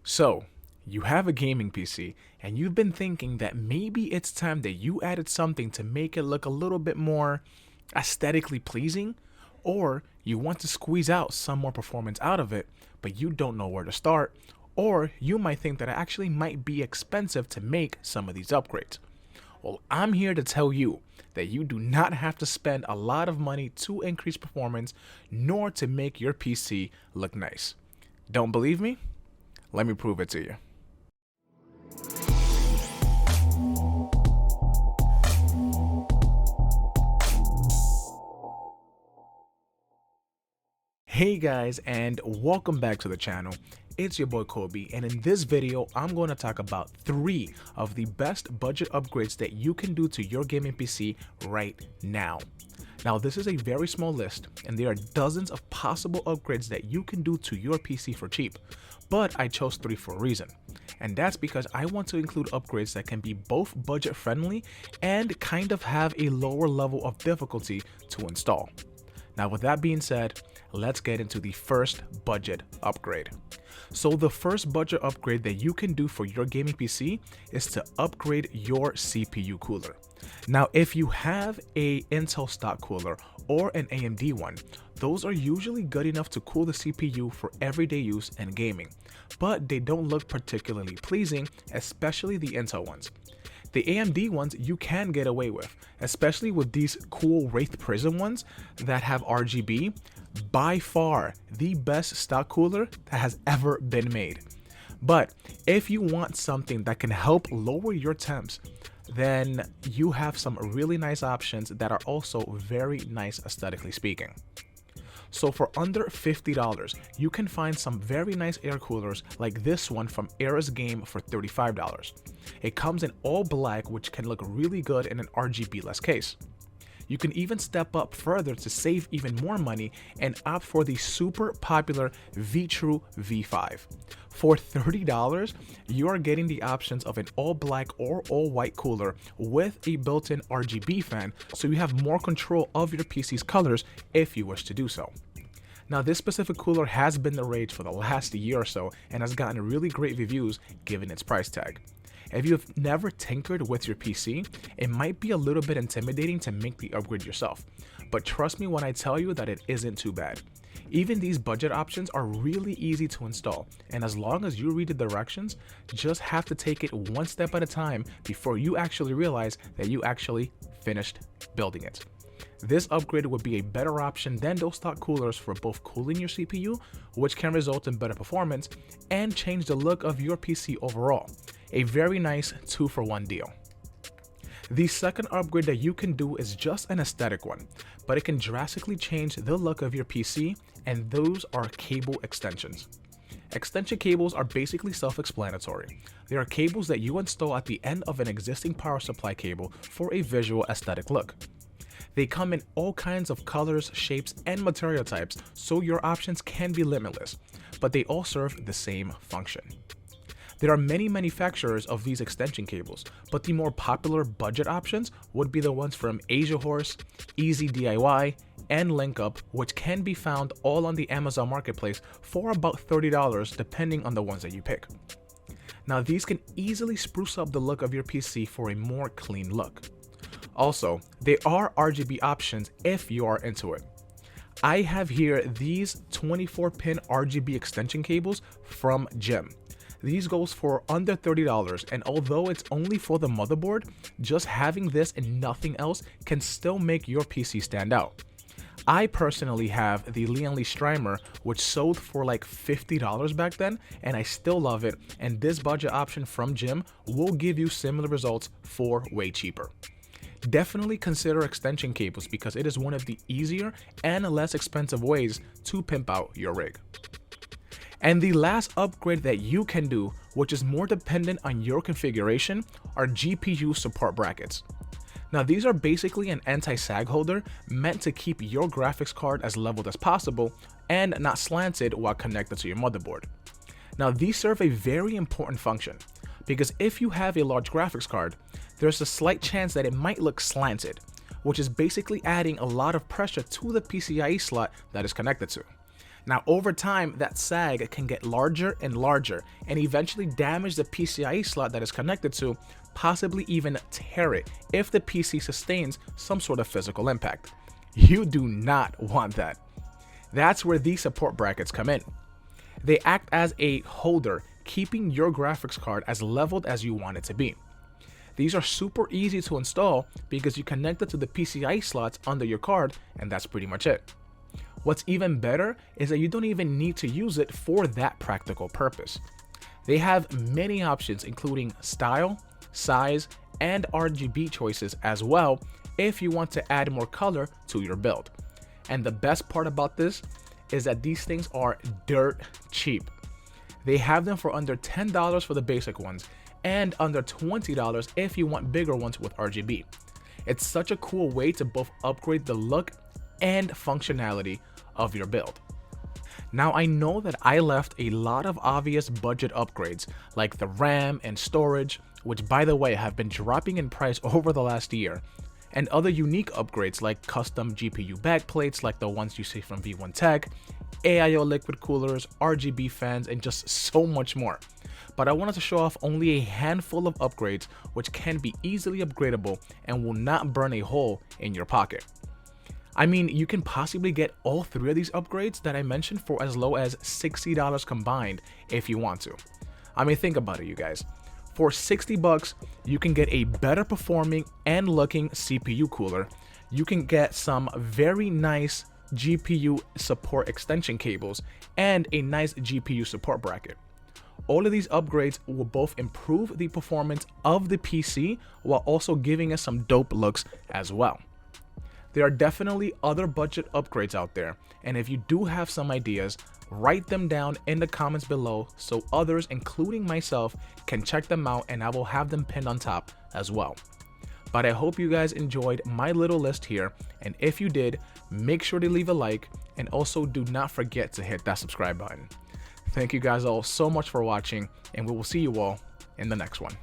So, you have a gaming PC and you've been thinking that maybe it's time that you added something to make it look a little bit more aesthetically pleasing, or you want to squeeze out some more performance out of it, but you don't know where to start, or you might think that it actually might be expensive to make some of these upgrades. Well, I'm here to tell you that you do not have to spend a lot of money to increase performance nor to make your PC look nice. Don't believe me? Let me prove it to you. Hey guys, and welcome back to the channel. It's your boy Kobe, and in this video I'm going to talk about 3 of the best budget upgrades that you can do to your gaming PC right now. Now this is a very small list and there are dozens of possible upgrades that you can do to your PC for cheap, but I chose 3 for a reason. And that's because I want to include upgrades that can be both budget friendly and kind of have a lower level of difficulty to install. Now with that being said, let's get into the first budget upgrade. So the first budget upgrade that you can do for your gaming PC is to upgrade your CPU cooler. Now if you have a Intel stock cooler or an AMD one, those are usually good enough to cool the CPU for everyday use and gaming, but they don't look particularly pleasing, especially the Intel ones. The AMD ones you can get away with, especially with these cool Wraith Prism ones that have RGB, by far the best stock cooler that has ever been made. But if you want something that can help lower your temps, then you have some really nice options that are also very nice aesthetically speaking. So for under $50, you can find some very nice air coolers like this one from Era's Game for $35. It comes in all black, which can look really good in an RGB-less case. You can even step up further to save even more money and opt for the super popular V-True V5. For $30, you are getting the options of an all-black or all-white cooler with a built-in RGB fan, so you have more control of your PC's colors if you wish to do so. Now this specific cooler has been the rage for the last year or so and has gotten really great reviews given its price tag. If you have never tinkered with your PC, it might be a little bit intimidating to make the upgrade yourself, but trust me when I tell you that it isn't too bad. Even these budget options are really easy to install, and as long as you read the directions, just have to take it one step at a time before you actually realize that you actually finished building it. This upgrade would be a better option than those stock coolers for both cooling your CPU, which can result in better performance, and change the look of your PC overall. A very nice 2-for-1 deal. The second upgrade that you can do is just an aesthetic one, but it can drastically change the look of your PC, and those are cable extensions. Extension cables are basically self-explanatory. They are cables that you install at the end of an existing power supply cable for a visual aesthetic look. They come in all kinds of colors, shapes, and material types, so your options can be limitless, but they all serve the same function. There are many manufacturers of these extension cables, but the more popular budget options would be the ones from Asia Horse, Easy DIY, and LinkUp, which can be found all on the Amazon Marketplace for about $30 depending on the ones that you pick. Now these can easily spruce up the look of your PC for a more clean look. Also, there are RGB options if you are into it. I have here these 24-pin RGB extension cables from Jim. These goes for under $30, and although it's only for the motherboard, just having this and nothing else can still make your PC stand out. I personally have the Lian Li Strimer, which sold for like $50 back then, and I still love it, and this budget option from Jim will give you similar results for way cheaper. Definitely consider extension cables because it is one of the easier and less expensive ways to pimp out your rig. And the last upgrade that you can do, which is more dependent on your configuration, are GPU support brackets. Now these are basically an anti-sag holder meant to keep your graphics card as leveled as possible and not slanted while connected to your motherboard. Now these serve a very important function because if you have a large graphics card, there's a slight chance that it might look slanted, which is basically adding a lot of pressure to the PCIe slot that is connected to. Now, over time, that sag can get larger and larger and eventually damage the PCIe slot that is connected to, possibly even tear it if the PC sustains some sort of physical impact. You do not want that. That's where these support brackets come in. They act as a holder, keeping your graphics card as leveled as you want it to be. These are super easy to install because you connect it to the PCIe slots under your card, and that's pretty much it. What's even better is that you don't even need to use it for that practical purpose. They have many options including style, size, and RGB choices as well if you want to add more color to your build. And the best part about this is that these things are dirt cheap. They have them for under $10 for the basic ones and under $20 if you want bigger ones with RGB. It's such a cool way to both upgrade the look and functionality of your build. Now, I know that I left a lot of obvious budget upgrades like the RAM and storage, which by the way have been dropping in price over the last year, and other unique upgrades like custom GPU backplates like the ones you see from V1 Tech, AIO liquid coolers, RGB fans, and just so much more. But I wanted to show off only a handful of upgrades which can be easily upgradable and will not burn a hole in your pocket. I mean, you can possibly get all three of these upgrades that I mentioned for as low as $60 combined if you want to. I mean, think about it, you guys. For $60, you can get a better performing and looking CPU cooler. You can get some very nice GPU support extension cables and a nice GPU support bracket. All of these upgrades will both improve the performance of the PC while also giving us some dope looks as well. There are definitely other budget upgrades out there, and if you do have some ideas, write them down in the comments below so others, including myself, can check them out, and I will have them pinned on top as well. But I hope you guys enjoyed my little list here, and if you did, make sure to leave a like, and also do not forget to hit that subscribe button. Thank you guys all so much for watching, and we will see you all in the next one.